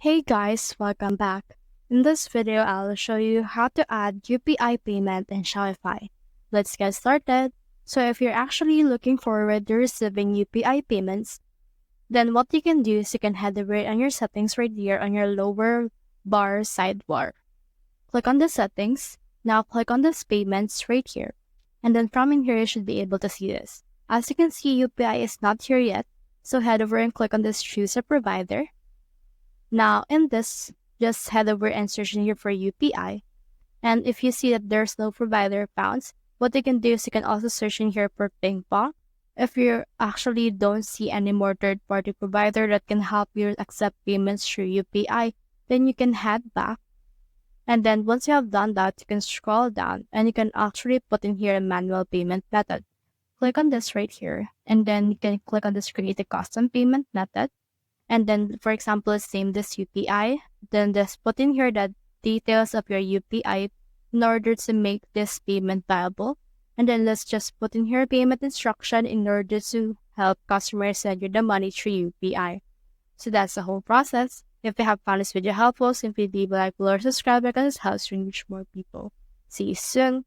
Hey guys, welcome back. In this video, I'll show you how to add UPI payment in Shopify. Let's get started. So if you're actually looking forward to receiving UPI payments, then what you can do is you can head over on your settings right here on your lower bar sidebar. Click on the settings. Now click on this payments right here. And then from in here, you should be able to see this. As you can see, UPI is not here yet. So head over and click on this choose a provider. Now in this, just head over and search in here for UPI. And if you see that there's no provider found, what you can do is you can also search in here for ping pong. If you actually don't see any more third-party provider that can help you accept payments through UPI, then you can head back. And then once you have done that, you can scroll down and you can actually put in here a manual payment method. Click on this right here, and then you can click on this create a custom payment method. And then, for example, let's name this UPI. Then just put in here the details of your UPI in order to make this payment viable. And then let's just put in here payment instruction in order to help customers send you the money through UPI. So that's the whole process. If you have found this video helpful, simply leave a like, below, or subscribe because it helps to reach more people. See you soon.